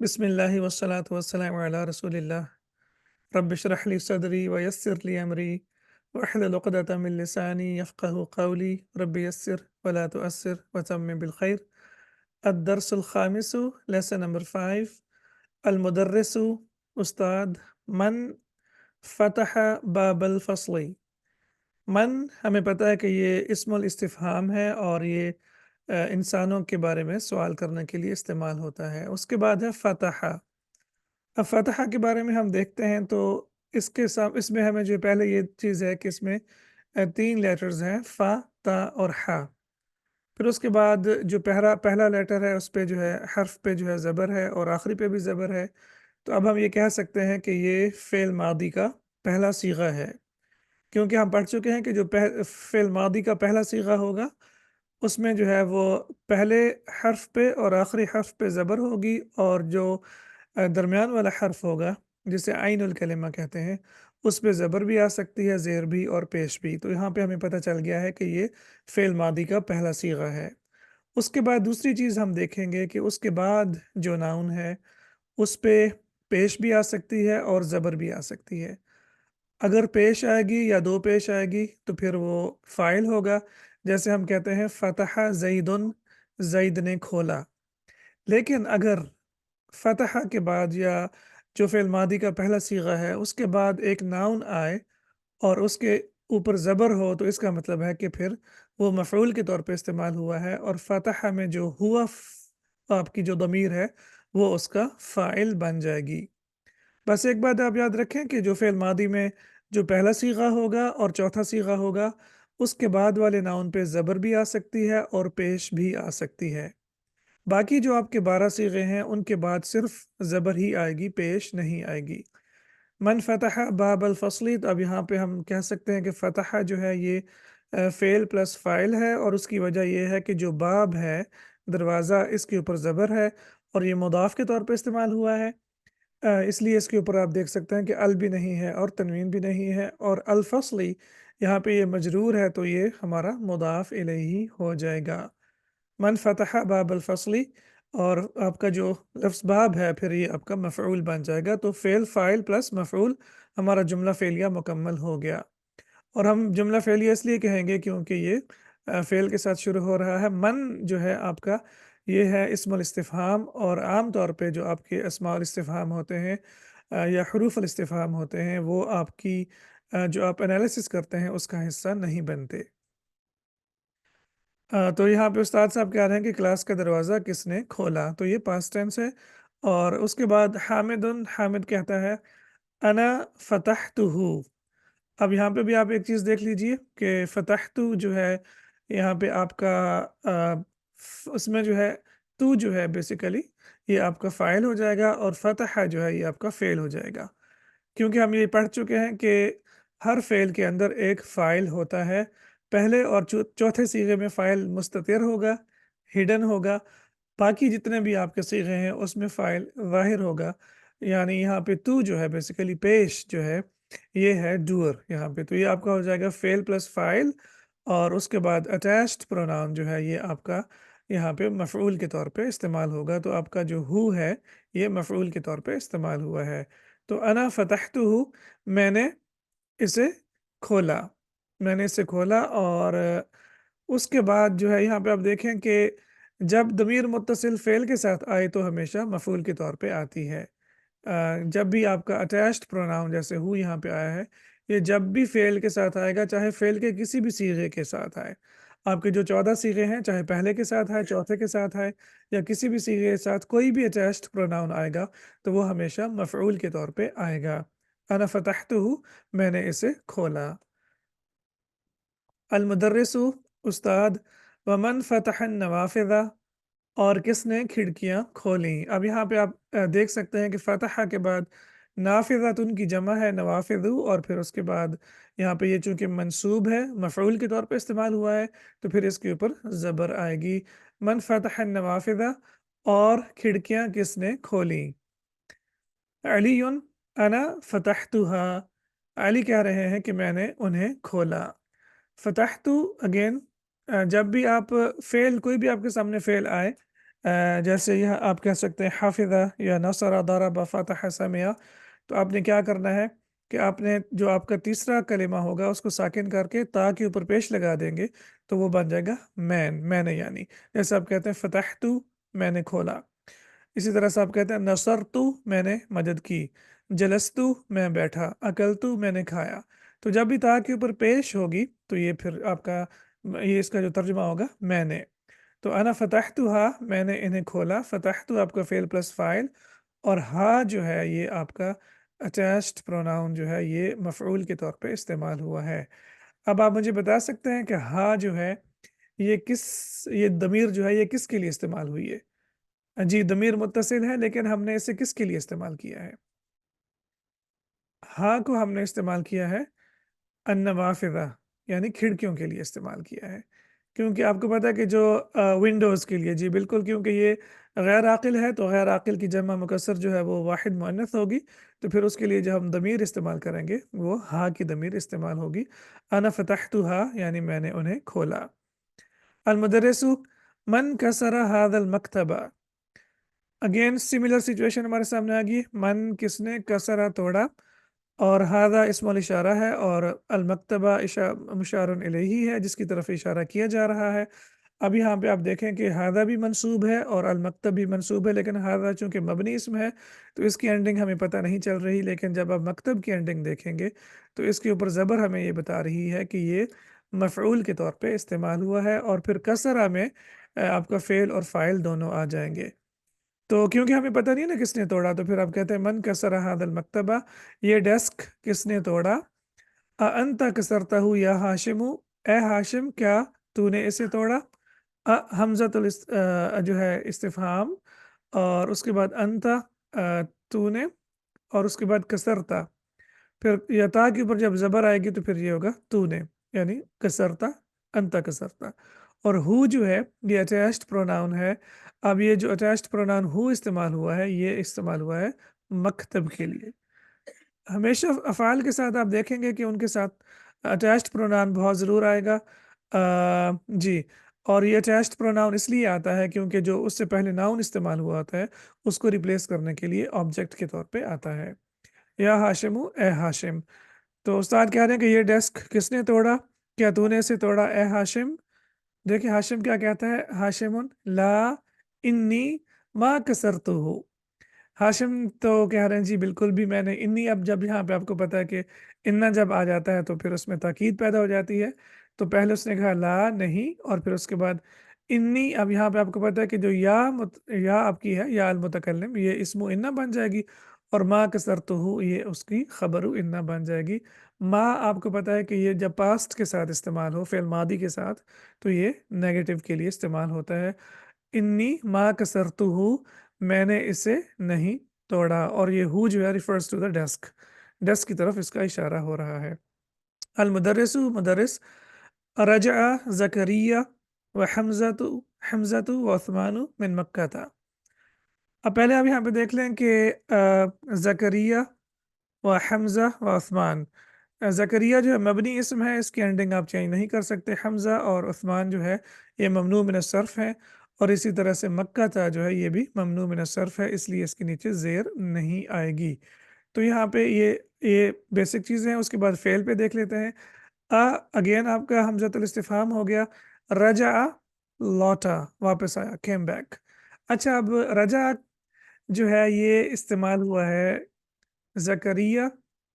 बिस्मिल्लाहि वस्सलातु वस्सलामु अला रसूलिल्लाह रब्बि इश्रह ली सदरी व यस्सिर ली अमरी वहलुल उक़दतम मिन लिसानी यफ़क़हू क़ौली रब्बि यस्सिर व ला तुअस्सिर व तम्मिम बिल खैर। अद-दर्सुल ख़ामिसु, लेसन नंबर 5। अल-मुदर्रिसु, उस्ताद। मन फ़तह बाबल फ़स्ली। मन हमें पता है कि ये इस्मुल इस्तिफ़हाम है और ये इंसानों के बारे में सवाल करने के लिए इस्तेमाल होता है। उसके बाद है फ़तह। अब फ़तह के बारे में हम देखते हैं तो इसमें हमें जो पहले ये चीज़ है कि इसमें 3 लेटर्स हैं, फ़ा, ता और हा। फिर उसके बाद जो पहला पहला लेटर है उस पे जो है हर्फ पे जो है ज़बर है और आखिरी पे भी ज़बर है। तो अब हम ये कह सकते हैं कि ये फ़ेल मादी का पहला सीगा है, क्योंकि हम पढ़ चुके हैं कि जो फ़ेल मादी का पहला सीगा होगा उसमें जो है वो पहले हर्फ पे और आखिरी हर्फ पे ज़बर होगी और जो दरमियान वाला हर्फ होगा जिसे आइनुल कलिमा कहते हैं उस पे ज़बर भी आ सकती है, ज़ेर भी और पेश भी। तो यहाँ पे हमें पता चल गया है कि ये फ़ेल मादी का पहला सीगा है। उसके बाद दूसरी चीज़ हम देखेंगे कि उसके बाद जो नाउन है उस पे पेश भी आ सकती है और ज़बर भी आ सकती है। अगर पेश आएगी या दो पेश आएगी तो फिर वो फ़ाइल होगा। जैसे हम कहते हैं फ़तह ज़ैदुन, ज़ैद ने खोला। लेकिन अगर फ़तह के बाद या जो फ़िल मादी का पहला सीगा है उसके बाद एक नाउन आए और उसके ऊपर ज़बर हो तो इसका मतलब है कि फिर वो मफ़ऊल के तौर पे इस्तेमाल हुआ है और फ़तह में जो हुआ आपकी जो ज़मीर है वो उसका फ़ाइल बन जाएगी। बस एक बात आप याद रखें कि जो फ़िल मादी में जो पहला सीगा होगा और चौथा सीगा होगा उसके बाद वाले नाउन पे ज़बर भी आ सकती है और पेश भी आ सकती है। बाकी जो आपके 12 सीगे हैं उनके बाद सिर्फ ज़बर ही आएगी, पेश नहीं आएगी। मन फ़तह बाब अल फ़स्ली, तो अब यहाँ पे हम कह सकते हैं कि फ़तह जो है ये फ़ेल प्लस फ़ाइल है और उसकी वजह ये है कि जो बाब है, दरवाज़ा, इसके ऊपर ज़बर है और ये मुदाफ़ के तौर पे इस्तेमाल हुआ है। इसलिए इसके ऊपर आप देख सकते हैं कि अल भी नहीं है और तनवीन भी नहीं है और अल फ़स्ली यहाँ पे ये मजरूर है तो ये हमारा मुदाफ़ इलैही हो जाएगा। मन फ़तह बाब अल फ़स्ली और आपका जो लफ्ज़ बाब है फिर ये आपका मफ़ऊल बन जाएगा। तो फ़ेल फ़ाइल प्लस मफ़ऊल हमारा जुमला फ़ेलिया मुकम्मल हो गया। और हम जुमला फ़ेलिया इसलिए कहेंगे क्योंकि ये फ़ेल के साथ शुरू हो रहा है। मन जो है आपका ये है इस्मुल इस्तिफ़हाम और आम तौर पे जो आपके अस्माउल इस्तिफ़हाम होते हैं या हुरूफ़ुल इस्तिफ़हाम होते हैं वो आपकी जो आप एनालिसिस करते हैं उसका हिस्सा नहीं बनते। तो यहाँ पे उस्ताद साहब कह रहे हैं कि क्लास का दरवाज़ा किसने खोला? तो ये पास्ट टेंस है। और उसके बाद हामिदुन, हामिद कहता है अना फ़तहतुहु। अब यहाँ पे भी आप एक चीज़ देख लीजिए कि फ़तहतु जो है यहाँ पे आपका उसमें जो है तू जो है बेसिकली ये आपका फ़ाइल हो जाएगा और फ़तह जो है ये आपका फ़ेल हो जाएगा। क्योंकि हम ये पढ़ चुके हैं कि हर फ़ेल के अंदर एक फ़ाइल होता है। पहले और चौथे सीगे में फ़ाइल मुस्ततिर होगा, हिडन होगा। बाकी जितने भी आपके सीगे हैं उसमें फ़ाइल ज़ाहिर होगा। यानी यहाँ पे तू जो है बेसिकली पेश जो है ये है डूअर यहाँ पे। तो ये आपका हो जाएगा फ़ेल प्लस फ़ाइल और उसके बाद अटैच्ड प्रोनाउन जो है ये आपका यहाँ पे मफ़ऊल के तौर पे इस्तेमाल होगा। तो आपका जो हु है ये मफ़ऊल के तौर पे इस्तेमाल हुआ है। तो अना फ़तहतुहु, मैंने इसे खोला, मैंने इसे खोला। और उसके बाद जो है यहाँ पे आप देखें कि जब दमीर मुत्तसिल फ़ेल के साथ आए तो हमेशा मफ़ऊल के तौर पे आती है। जब भी आपका अटैच्ड प्रोनाउन जैसे हु यहाँ पे आया है, ये जब भी फ़ेल के साथ आएगा चाहे फ़ेल के किसी भी सीगे के साथ आए। आपके जो 14 सीगे हैं चाहे पहले के साथ आए, चौथे के साथ आए या किसी भी सीगे के साथ कोई भी अटैच्ड प्रोनाउन आएगा तो वो हमेशा मफ़ऊल के तौर पे आएगा। अना फ़तहतुहु, मैंने इसे खोला। अल मुदर्रिसु, उस्ताद। व मन फ़तह नवाफ़िज़ा, और किसने खिड़कियाँ खोलीं। अब यहाँ पे आप देख सकते हैं कि फ़तह के बाद नाफ़िज़तुन की जमा है नवाफ़िज़ु और फिर उसके बाद यहाँ पे ये चूँकि मंसूब है मफ़ऊल के तौर पे इस्तेमाल हुआ है तो फिर इसके ऊपर ज़बर आएगी। मन फ़तह नवाफ़िज़ा, और खिड़कियाँ किसने खोलीं। अलीयुन अना फ़तहतुहा, अली कह रहे हैं कि मैंने उन्हें खोला। फ़तहतु अगेन जब भी आप फ़ेल कोई भी आपके सामने फ़ेल आए जैसे यह आप कह सकते हैं हाफिज़ा या नसरा दरबा फतह समिया। तो आपने क्या करना है कि आपने जो आपका तीसरा कलिमा होगा उसको साकिन करके ता के ऊपर पेश लगा देंगे, तो वो बन जाएगा मैंने यानी। जैसे आप कहते हैं फतहतु मैंने खोला। इसी तरह से आप कहते हैं नसरतु मैंने मदद की, जलस्तु मैं बैठा, अकलतु मैंने खाया। तो जब भी ता के ऊपर पेश होगी तो ये फिर आपका ये इसका जो तर्जुमा होगा मैंने। तो अना फ़तहतुहा मैंने इन्हें खोला, फ़तहतु आपका फ़ेल प्लस फ़ाइल, और हा जो है ये आपका अटैच्ड प्रोनाउन जो है ये मफ़ऊल के तौर पे इस्तेमाल हुआ है। अब आप मुझे बता सकते हैं कि हा जो है ये ये दमीर जो है ये किसके लिए इस्तेमाल हुई है? जी, दमीर मुत्तसिल है, लेकिन हमने इसे किसके लिए इस्तेमाल किया है? हा को हमने इस्तेमाल किया है अन्नवाफ़िज़ा यानी खिड़कियों के लिए इस्तेमाल किया है। क्योंकि आपको पता है कि जो विंडोज़ के लिए जी बिल्कुल, क्योंकि ये गैर आक़िल है तो गैर आक़िल की जमा मुकस्सर जो है वो वाहिद मुअन्नस होगी। तो फिर उसके लिए जो हम दमीर इस्तेमाल करेंगे वो हा की दमीर इस्तेमाल होगी। अना फ़तहतुहा यानी मैंने उन्हें खोला। अल मुदर्रिसु मन कसरा हाज़ल मक्तबा। अगेन सिमिलर सिचुएशन हमारे सामने आ गई। मन किसने, कसरा तोड़ा, और हादा इस्मुल इशारा है, और अलमक्तबा मुशारुन इलैही है जिसकी तरफ इशारा किया जा रहा है। अब यहाँ पे आप देखें कि हादा भी मंसूब है और अलमक्तब भी मंसूब है, लेकिन हादा चूंकि मबनी इसम है तो इसकी एंडिंग हमें पता नहीं चल रही। लेकिन जब आप मकतब की एंडिंग देखेंगे तो इसके ऊपर ज़बर हमें ये बता रही है कि ये मफ़ऊल के तौर पे इस्तेमाल हुआ है, और फिर कसरा में आपका फ़ेल और फ़ाइल दोनों आ जाएंगे। तो क्योंकि हमें पता नहीं है ना किसने तोड़ा, तो फिर आप कहते हैं मन कसरा हादल मकतबा, ये डेस्क किसने तोड़ा। अंता कसरतहु या हाशिमु, ए हाशिम क्या तूने इसे तोड़ा। जो है इस्तिफहाम, और उसके बाद अंता तूने, और उसके बाद कसरता। फिर यता के ऊपर जब ज़बर आएगी तो फिर ये होगा तूने, यानी कसरता, अंता कसरता। और हु जो है ये अटैच्ड प्रोनाउन है। अब ये जो अटैच्ड प्रोनाउन हु इस्तेमाल हुआ है ये इस्तेमाल हुआ है मकतब के लिए। हमेशा अफ़ाल के साथ आप देखेंगे कि उनके साथ अटैच्ड प्रोनाउन बहुत ज़रूर आएगा। जी, और ये अटैच्ड प्रोनाउन इसलिए आता है क्योंकि जो उससे पहले नाउन इस्तेमाल हुआ होता है उसको रिप्लेस करने के लिए ऑब्जेक्ट के तौर पे आता है। या हाशिमु ए हाशिम। तो उस्ताद कह रहे हैं कि ये डेस्क किसने तोड़ा, क्या तूने इसे तोड़ा ए हाशिम। देखिए हाशिम क्या कहता है, हाशिमुन ला इन्नी मा कसरतुहु। हाशिम तो कह रहे हैं जी बिल्कुल भी मैंने इन्नी, अब जब यहाँ पे आपको पता है कि इन्ना जब आ जाता है तो फिर उसमें ताकीद पैदा हो जाती है। तो पहले उसने कहा ला नहीं, और फिर उसके बाद इन्नी। अब यहाँ पे आपको पता है कि जो या आपकी है या अल मुतकल्लिम, ये इस्मु इन्ना बन जाएगी, और माँ कसरतुहु ये उसकी खबरु इन्ना बन जाएगी। माँ आपको पता है कि ये जब पास्ट के साथ इस्तेमाल हो, फ़िल मादी के साथ, तो ये नेगेटिव के लिए इस्तेमाल होता है। इन्नी माँ कसरतुहु मैंने इसे नहीं तोड़ा, और ये हु जो है refers to the desk, desk की तरफ इसका इशारा हो रहा है। अल मुदर्रिसु मुदर्रिस, रजा जकरिया व हमज़तु व उस्मानु मिन मक्का था। अब पहले आप यहाँ पे देख लें कि जकरिया व हमज़ा व उस्मान। ज़करिया जो है मबनी इसम है, इसकी एंडिंग आप चेंज नहीं कर सकते। हमज़ा और उस्मान जो है ये ममनू मिन सर्फ है, और इसी तरह से मक्का था जो है ये भी ममनू मिन सर्फ है, इसलिए इसके नीचे ज़ेर नहीं आएगी। तो यहाँ पे ये बेसिक चीज़ें हैं। उसके बाद फ़ेल पे देख लेते हैं। अगेन आपका हमज़तुल इस्तिफ़हाम हो गया। रजा लौटा, वापस आया, केम बैक। अच्छा, अब रजा जो है ये इस्तेमाल हुआ है ज़करिया,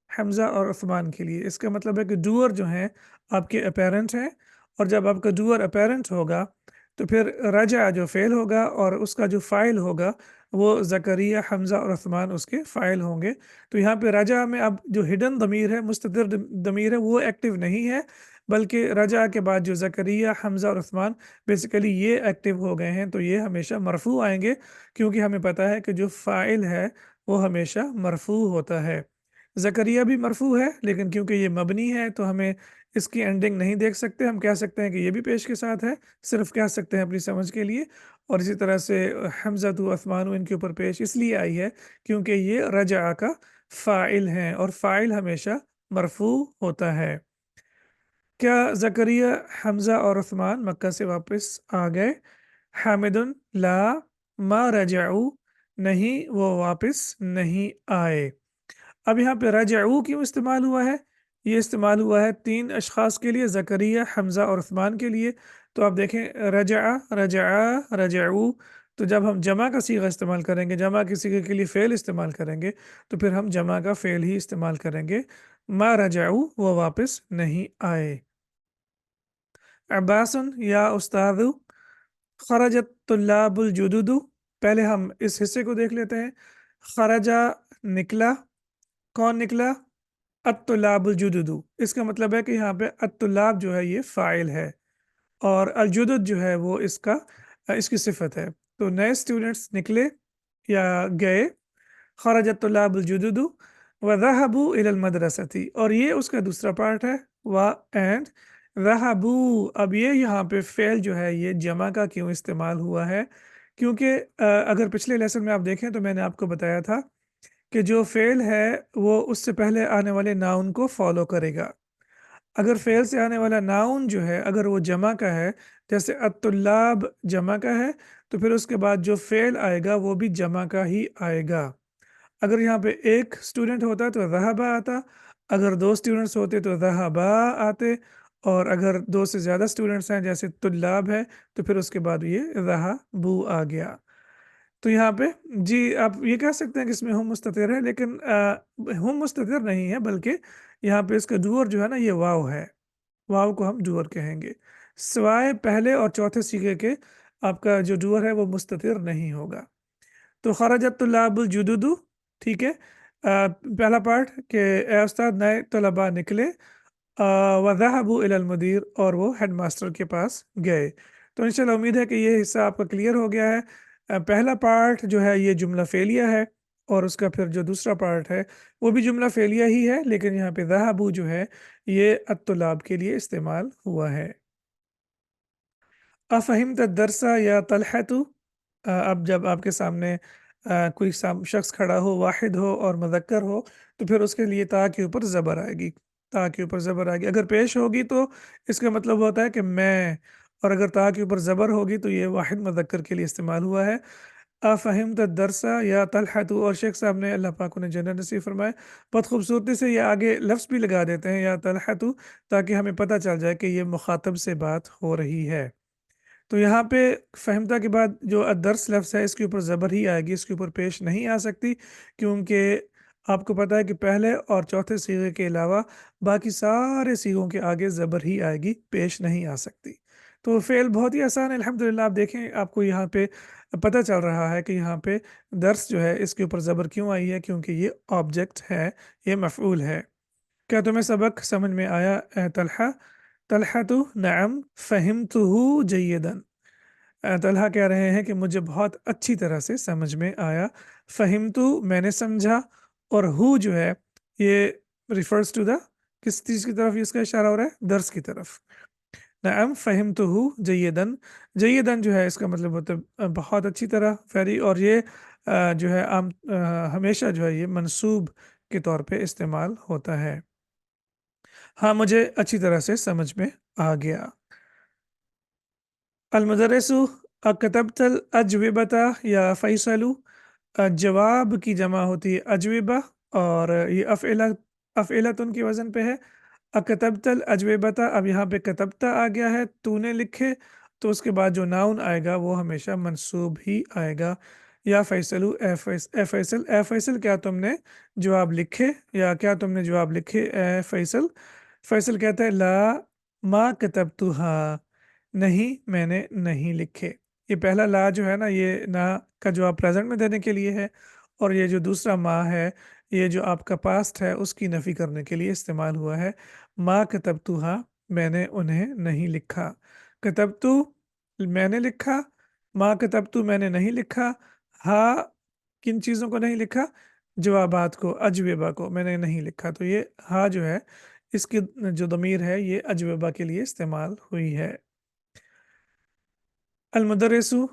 हमज़ा और उस्मान के लिए। इसका मतलब है कि डूअर जो हैं आपके अपेरेंट हैं, और जब आपका डूअर अपेरेंट होगा तो फिर रजा जो फ़ेल होगा और उसका जो फ़ाइल होगा वो ज़करिया, हमज़ा और उस्मान उसके फ़ाइल होंगे। तो यहाँ पे रजा में अब जो हिडन ज़मीर है, मुस्ततिर ज़मीर है, वो एक्टिव नहीं है, बल्कि रजा के बाद जो ज़करिया, हमज़ा और उस्मान बेसिकली ये एक्टिव हो गए हैं। तो ये हमेशा मरफ़ू आएंगे, क्योंकि हमें पता है कि जो फ़ाइल है वो हमेशा मरफ़ू होता है। ज़करिया भी मरफ़ू है, लेकिन क्योंकि ये मबनी है तो हमें इसकी एंडिंग नहीं देख सकते। हम कह सकते हैं कि ये भी पेश के साथ है, सिर्फ़ कह सकते हैं अपनी समझ के लिए। और इसी तरह से हमज़तु उस्मानु इनके ऊपर पेश इसलिए आई है क्योंकि ये रजा का फ़ाइल हैं, और फ़ाइल हमेशा मरफ़ू होता है। क्या ज़करिया, हमज़ा और उस्मान मक्का से वापस आ गए? हामिदुन ला, ما रजऊ नहीं वो वापस नहीं आए। अब यहाँ पे रजऊ क्यों इस्तेमाल हुआ है? ये इस्तेमाल हुआ है 3 अशख़ास के लिए, ज़करिया, हमज़ा और उस्मान के लिए। तो आप देखें रजअ, रजअ, रजऊ, तो जब हम जमा का सीगा इस्तेमाल करेंगे, जमा के सीगे के लिए फ़ेल इस्तेमाल करेंगे, तो फिर हम जमा का फ़ेल ही इस्तेमाल करेंगे। मा रजऊ वो वापस नहीं आए। अब्बासन या उस्तादु खरजत तुल्लाबुल जुदुदु। पहले हम इस हिस्से को देख लेते हैं। खरजा निकला, कौन निकला? अत्तुल्लाबुल जुदुदु। इसका मतलब है कि यहाँ पे अत्तुल्लाब जो है ये फ़ाइल है और अलजुदुद जो है वो इसकी सिफत है। तो नए स्टूडेंट्स निकले या गए। खरजत तुल्लाबुल जुदुदु व ज़हबू इलल मदरसती, और ये उसका दूसरा पार्ट है। व एंड ज़हबू। अब ये यहाँ पे फ़ेल जो है ये जमा का क्यों इस्तेमाल हुआ है? क्योंकि अगर पिछले लेसन में आप देखें तो मैंने आपको बताया था कि जो फ़ेल है वो उससे पहले आने वाले नाउन को फॉलो करेगा। अगर फ़ेल से आने वाला नाउन जो है अगर वो जमा का है, जैसे अत्तुल्लाब जमा का है, तो फिर उसके बाद जो फ़ेल आएगा वो भी जमा का ही आएगा। अगर यहाँ पे एक स्टूडेंट होता तो ज़हबा आता, अगर 2 स्टूडेंट्स होते तो ज़हबा आते, और अगर 2 से ज़्यादा स्टूडेंट्स हैं जैसे तुल्लाब है तो फिर उसके बाद ये ज़हबू आ गया। तो यहाँ पे जी, आप ये कह सकते हैं कि इसमें हुम मुस्ततिर है, लेकिन हुम मुस्ततिर नहीं है, बल्कि यहाँ पे इसका डूअर जो है ना ये वाव है। वाव को हम डूअर कहेंगे। सिवाय पहले और चौथे सीगे के आपका जो डूअर है वो मुस्ततिर नहीं होगा। तो खरजत तुल्लाबुल जुदुदु, ठीक है। पहला पार्ट के ए उस्ताद नए तलबा निकले, व ज़हबू इलल मुदीर, और वो हेडमास्टर के पास गए। तो इंशाल्लाह उम्मीद है कि ये हिस्सा आपका क्लियर हो गया है। पहला पार्ट जो है ये जुमला फ़ेलिया है, और उसका फिर जो दूसरा पार्ट है वो भी जुमला फ़ेलिया ही है, लेकिन यहाँ पे ज़हबू जो है ये अत्तुलाब के लिए इस्तेमाल हुआ है। अफ़हिम्त दरसा या तलहतु। अब जब आपके सामने कोई शख्स खड़ा हो, वाहिद हो और मुज़क्कर हो, तो फिर उसके लिए ता के ऊपर ज़बर आएगी। ता के ऊपर ज़बर आएगी। अगर पेश होगी तो इसका मतलब होता है कि मैं, और अगर ता के ऊपर ज़बर होगी तो ये वाहिद मुज़क्कर के लिए इस्तेमाल हुआ है। अफ़हिम्त दरसा या तलहतु, और शेख साहब ने, अल्लाह पाक उन्हें जन्नत नसीब फरमाए, बहुत खूबसूरती से ये आगे लफ्ज़ भी लगा देते हैं या तलहतु, ताकि हमें पता चल जाए कि ये मुखातब से बात हो रही है। तो यहाँ पे फ़हमता के बाद जो अदर्स लफ्ज़ है इसके ऊपर ज़बर ही आएगी, इसके ऊपर पेश नहीं आ सकती, क्योंकि आपको पता है कि पहले और चौथे सीगे के अलावा बाकी सारे सीगों के आगे ज़बर ही आएगी, पेश नहीं आ सकती। तो फ़ेल बहुत ही आसान है अल्हम्दुलिल्लाह। आप देखें, आपको यहाँ पे पता चल रहा है कि यहाँ पे दर्स जो है इसके ऊपर ज़बर क्यों आई है, क्योंकि ये ऑब्जेक्ट है, ये मफ़ऊल है। क्या तुम्हें सबक समझ में आया ए तलहा? तलहतु नअम फ़हिम्तुहु जय्यदन। तलहा कह रहे हैं कि मुझे बहुत अच्छी तरह से समझ में आया। फ़हिम्तु मैंने समझा, और हु जो है ये रिफर्स टू द किस चीज़ की तरफ इसका इशारा हो रहा है? दर्स की तरफ। नअम फ़हिम्तुहु जय्यदन। जय्यदन जो है इसका मतलब होता है बहुत अच्छी तरह, वेरी, और ये जो है हमेशा जो है ये मंसूब के तौर पे इस्तेमाल होता है। हाँ, मुझे अच्छी तरह से समझ में आ गया। अलमुदर्रिसु अकतबतल अजविबता या फ़ैसलु। जवाब की जमा होती है अजविबा, और ये अफ़इलतुन के वज़न पे है। अकतबतल अजविबता, अब यहाँ पे कतबता आ गया है, तूने लिखे, तो उसके बाद जो नाउन आएगा वो हमेशा मंसूब ही आएगा। या फ़ैसलु, ए फ़ैसल, ए फ़ैसल क्या तुमने जवाब लिखे, या क्या तुमने जवाब लिखे ए फ़ैसल। फ़ैसल कहता है ला मा कतबतुहा, नहीं मैंने नहीं लिखे। ये पहला ला जो है ना ये ना का जवाब प्रेजेंट में देने के लिए है, और ये जो दूसरा मा है ये जो आपका पास्ट है उसकी नफ़ी करने के लिए इस्तेमाल हुआ है। मा कतबतुहा, मैंने उन्हें नहीं लिखा। कतबतु मैंने लिखा, मा कतबतु मैंने नहीं लिखा। हा किन चीज़ों को नहीं लिखा? जवाबात को, अजविबा को मैंने नहीं लिखा। तो ये हा जो है इसकी जो ज़मीर है ये अजविबा के लिए इस्तेमाल हुई है। अलमुदर्रिसु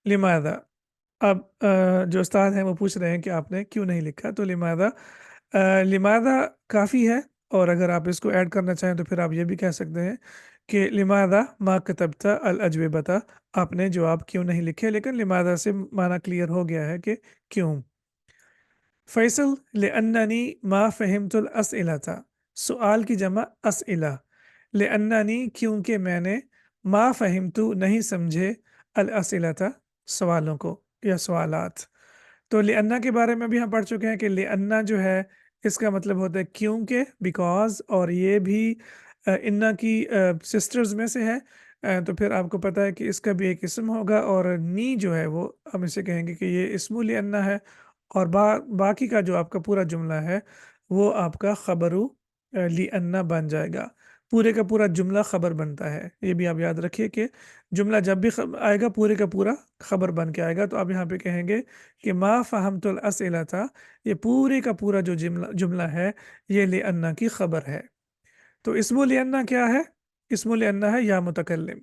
लिमाज़ा। अब जो उस्ताद हैं वो पूछ रहे हैं कि आपने क्यों नहीं लिखा, तो लिमाज़ा, लिमाज़ा काफ़ी है, और अगर आप इसको ऐड करना चाहें तो फिर आप ये भी कह सकते हैं کہ لماذا ما کتبت الاجوبتا، آپ نے جواب کیوں نہیں لکھے، لیکن لماذا سے معنی کلیئر ہو گیا ہے کہ کیوں۔ فیصل لأننی ما فہمت الاسئلہ، سؤال کی جمع اسئلہ، لأننی کیونکہ میں نے، ما فہمت نہیں سمجھے، الاسئلہ سوالوں کو یا سوالات۔ تو لأنہ کے بارے میں بھی ہم پڑھ چکے ہیں کہ لأنہ جو ہے اس کا مطلب ہوتا ہے کیونکہ، بیکاز، اور یہ بھی انا کی سسٹرز میں سے ہے، تو پھر آپ کو پتہ ہے کہ اس کا بھی ایک اسم ہوگا، اور نی جو ہے وہ ہم اسے کہیں گے کہ یہ اسم لأنہ ہے، اور باقی کا جو آپ کا پورا جملہ ہے وہ آپ کا خبرو لأنہ بن جائے گا۔ پورے کا پورا جملہ خبر بنتا ہے، یہ بھی آپ یاد رکھیے کہ جملہ جب بھی آئے گا پورے کا پورا خبر بن کے آئے گا۔ تو آپ یہاں پہ کہیں گے کہ ما فہمت الاسئلہ تھا، یہ پورے کا پورا جو جملہ ہے یہ لأنہ کی خبر ہے۔ تو اسم لأنہ کیا ہے؟ اسم لأنہ ہے یا متکلم،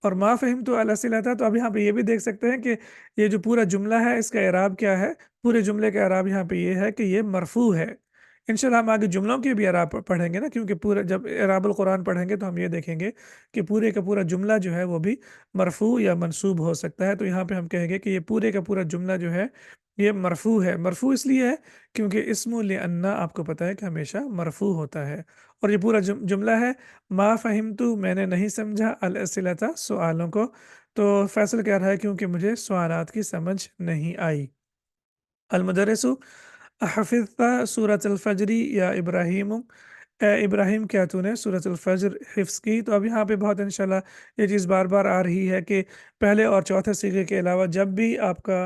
اور ما فہمت الاسئلہ تھا، تو اب یہاں پہ یہ بھی دیکھ سکتے ہیں کہ یہ جو پورا جملہ ہے اس کا اعراب کیا ہے۔ پورے جملے کا اعراب یہاں پہ یہ ہے کہ یہ مرفوع ہے۔ انشاءاللہ ہم آگے جملوں کے بھی اعراب پڑھیں گے نا، کیونکہ پورا جب اعراب القرآن پڑھیں گے تو ہم یہ دیکھیں گے کہ پورے کا پورا جملہ جو ہے وہ بھی مرفوع یا منصوب ہو سکتا ہے۔ تو یہاں پہ ہم کہیں گے کہ یہ پورے کا پورا جملہ جو ہے یہ مرفوع ہے۔ مرفوع اس لیے ہے کیونکہ اسم لأنہ آپ کو پتہ ہے کہ ہمیشہ مرفوع ہوتا ہے، اور یہ پورا جملہ ہے ما فہمتو، میں نے نہیں سمجھا، الاسئلہ سوالوں کو۔ تو فیصل کہہ رہا ہے کیونکہ مجھے سوالات کی سمجھ نہیں آئی۔ المدرس حفظت سورۃ الفجر یا ابراہیم، اے ابراہیم کیا تو نے سورۃ الفجر حفظ کی؟ تو اب یہاں پہ بہت انشاءاللہ یہ چیز بار بار آ رہی ہے کہ پہلے اور چوتھے صیغے کے علاوہ جب بھی آپ کا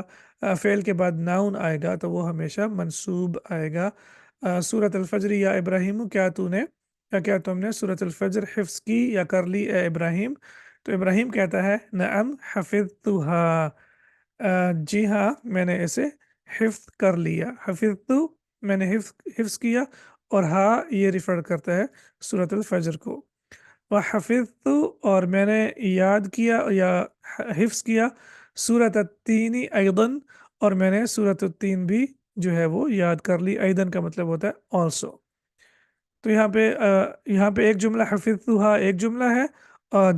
فعل کے بعد ناؤن آئے گا تو وہ ہمیشہ منصوب آئے گا۔ سورۃ الفجر یا ابراہیم کیا تو نے، کیا تم نے سورۃ الفجر حفظ کی یا کر لی اے ابراہیم؟ تو ابراہیم کہتا ہے نعم حفظتها، جی ہاں میں نے اسے حفظ کر لیا۔ حفظت میں نے حفظ کیا، اور ہاں یہ ریفر کرتا ہے سورۃ الفجر کو۔ وحفظت اور میں نے یاد کیا یا حفظ کیا، سورۃ التین ایضاً، اور میں نے سورۃ التین بھی جو ہے وہ یاد کر لی۔ ایضاً کا مطلب ہوتا ہے آلسو۔ تو یہاں پہ ایک جملہ حفظتھا ایک جملہ ہے،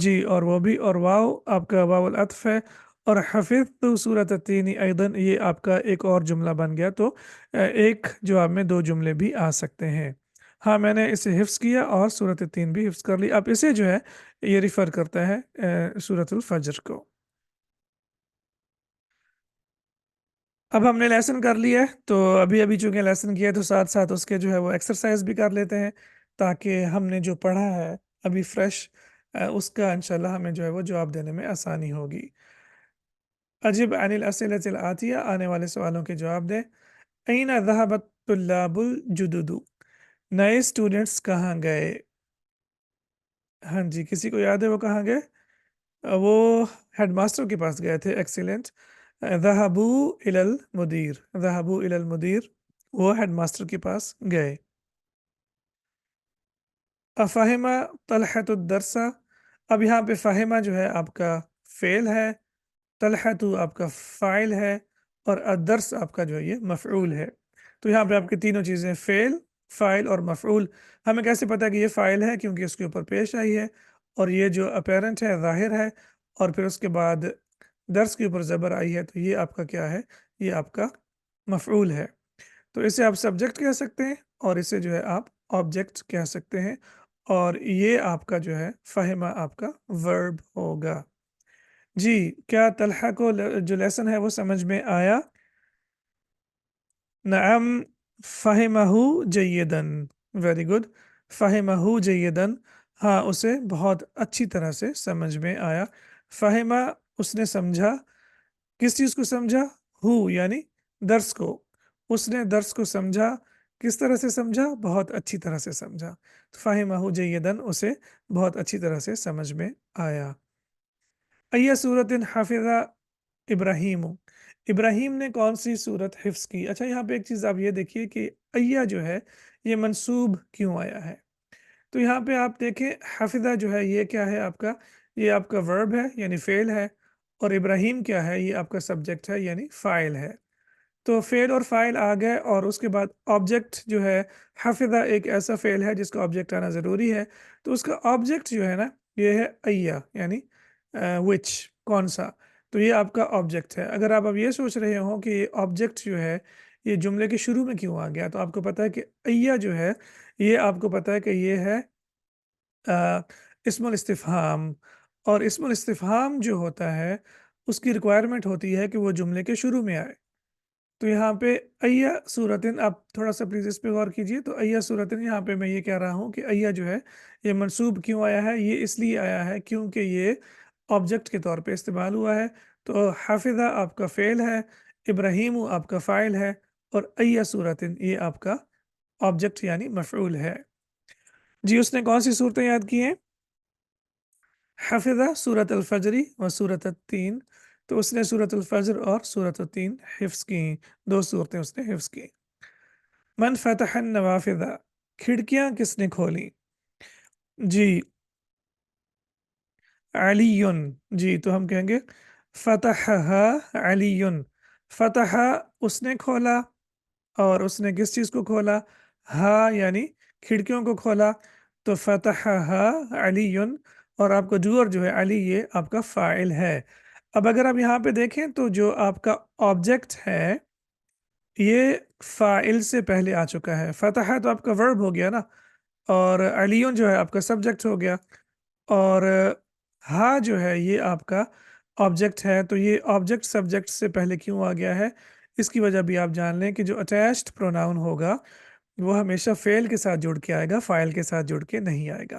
جی، اور وہ بھی، اور واو آپ کا واو العطف ہے، اور حفظت سورۃ التین ایضاً یہ آپ کا ایک اور جملہ بن گیا۔ تو ایک جواب میں دو جملے بھی آ سکتے ہیں۔ ہاں میں نے اسے حفظ کیا اور سورۃ التین بھی حفظ کر لی۔ اب اسے جو ہے یہ ریفر کرتا ہے سورۃ الفجر کو۔ اب ہم نے لیسن کر لیا ہے، تو ابھی ابھی چونکہ لیسن کیا ہے تو ساتھ ساتھ اس کے جو ہے وہ ایکسرسائز بھی کر لیتے ہیں، تاکہ ہم نے جو پڑھا ہے ابھی فریش اس کا انشاءاللہ ہمیں جو ہے وہ جواب دینے میں آسانی ہوگی۔ اجب عن الاسئلۃ الآتیہ، آنے والے سوالوں کے جواب دیں۔ این ذہبت طلاب الجدد، نئے اسٹوڈنٹس کہاں گئے؟ ہاں جی، کسی کو یاد ہے وہ کہاں گئے؟ وہ ہیڈ ماسٹر کے پاس گئے تھے، ایکسیلنٹ۔ ذہبو الی المدیر، ذہبو الی المدیر، وہ ہیڈ ماسٹر کے پاس گئے۔ افہمہ طلحۃ الدرس، اب یہاں پہ فہمہ جو ہے آپ کا فعل ہے، طلحۃ آپ کا فاعل ہے، اور الدرس آپ کا جو ہے یہ مفعول ہے۔ تو یہاں پہ آپ کی تینوں چیزیں فعل، فاعل اور مفعول۔ ہمیں کیسے پتہ کہ یہ فاعل ہے؟ کیونکہ اس کے اوپر پیش آئی ہے، اور یہ جو اپیرنٹ ہے ظاہر ہے، اور پھر اس کے بعد درس کے اوپر زبر آئی ہے، تو یہ آپ کا کیا ہے؟ یہ آپ کا مفعول ہے۔ تو اسے آپ سبجیکٹ کہہ سکتے ہیں، اور اسے جو ہے آپ آبجیکٹ کہہ سکتے ہیں، اور یہ آپ کا جو ہے فہمہ آپ کا ورب ہوگا۔ جی، کیا طلحہ کو جو لیسن ہے وہ سمجھ میں آیا؟ نعم فہمہ جیدن، ویری گڈ، فہمہ جیدن، ہاں اسے بہت اچھی طرح سے سمجھ میں آیا۔ فہمہ اس نے سمجھا، کس چیز کو سمجھا؟ یعنی درس کو، اس نے درس کو سمجھا، کس طرح سے سمجھا؟ بہت اچھی طرح سے سمجھا۔ فہمہ جیدن، اسے بہت اچھی طرح سے سمجھ میں آیا۔ ای سورۃ حفظ ابراہیم، ابراہیم نے کون سی صورت حفظ کی؟ اچھا یہاں پہ ایک چیز آپ یہ دیکھیے کہ ایہ جو ہے یہ منصوب کیوں آیا ہے؟ تو یہاں پہ آپ دیکھیں حفظہ جو ہے یہ کیا ہے آپ کا؟ یہ آپ کا ورب ہے یعنی فعل ہے، اور ابراہیم کیا ہے؟ یہ آپ کا سبجیکٹ ہے یعنی فاعل ہے۔ تو فعل اور فاعل آ گئے، اور اس کے بعد آبجیکٹ جو ہے، حفظہ ایک ایسا فعل ہے جس کا آبجیکٹ آنا ضروری ہے، تو اس کا آبجیکٹ جو ہے نا یہ ہے ایا یعنی وچ کون سا، تو یہ آپ کا آبجیکٹ ہے۔ اگر آپ اب یہ سوچ رہے ہوں کہ یہ آبجیکٹ جو ہے یہ جملے کے شروع میں کیوں آ گیا، تو آپ کو پتہ ہے کہ ایا جو ہے یہ آپ کو پتہ ہے کہ یہ ہے اسم الاستفہام، اور اسم الاستفہام جو ہوتا ہے اس کی ریکوائرمنٹ ہوتی ہے کہ وہ جملے کے شروع میں آئے۔ تو یہاں پہ ایا صورتن، آپ تھوڑا سا پلیز اس پہ غور کیجئے، تو ایا صورتن یہاں پہ میں یہ کہہ رہا ہوں کہ ایا جو ہے یہ منصوب کیوں آیا ہے، یہ اس لیے آیا ہے کیونکہ یہ آبجیکٹ کے طور پہ استعمال ہوا ہے۔ تو حافظہ آپ کا فعل ہے، ابراہیم آپ کا فاعل ہے، اور ایا صورتن یہ آپ کا آبجیکٹ یعنی مفعول ہے۔ جی اس نے کون سی صورتیں یاد کی ہیں؟ حفظہ سورۃ الفجری و سورۃ التین، تو اس نے سورۃ الفجر اور سورۃ التین حفظ کی، دو صورتیں اس نے حفظ کی۔ من فتح النوافذ، کھڑکیاں کس نے کھولی؟ جی علی، جی تو ہم کہیں گے فتحہا علی، فتح اس نے کھولا، اور اس نے کس چیز کو کھولا؟ ہا یعنی کھڑکیوں کو کھولا، تو فتحہا علی، اور آپ کا جوہر جو ہے علی یہ آپ کا فاعل ہے۔ اب اگر آپ یہاں پہ دیکھیں تو جو آپ کا آبجیکٹ ہے یہ فاعل سے پہلے آ چکا ہے، فتح تو آپ کا ورب ہو گیا نا، اور علیون جو ہے آپ کا سبجیکٹ ہو گیا، اور ہا جو ہے یہ آپ کا آبجیکٹ ہے۔ تو یہ آبجیکٹ سبجیکٹ سے پہلے کیوں آ گیا ہے، اس کی وجہ بھی آپ جان لیں کہ جو اٹیچڈ پروناؤن ہوگا وہ ہمیشہ فعل کے ساتھ جڑ کے آئے گا، فاعل کے ساتھ جڑ کے نہیں آئے گا۔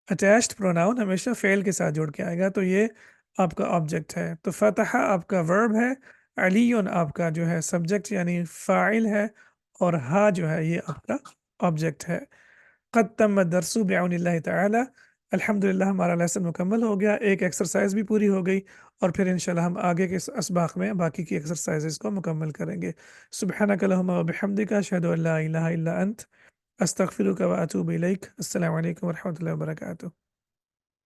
اٹیچڈ پروناؤن ہمیشہ فعل کے ساتھ جڑ کے آئے گا، تو یہ آپ کا آبجیکٹ ہے۔ تو فتح آپ کا ورب ہے، علیون آپ کا جو ہے سبجیکٹ یعنی فاعل ہے، اور ہا جو ہے یہ آپ کا آبجیکٹ ہے۔ قد تم الدرس بعون اللہ تعالی، الحمدللہ ہمارا لیسن مکمل ہو گیا، ایک ایکسرسائز بھی پوری ہو گئی، اور پھر انشاءاللہ ہم آگے کے اسباق میں باقی کی ایکسرسائزز کو مکمل کریں گے۔ سبحانک اللہم و بحمدک، اشہد ان لا الہ الا انت، استغفرک و اتوب الیک۔ السلام علیکم ورحمۃ اللہ وبرکاتہ۔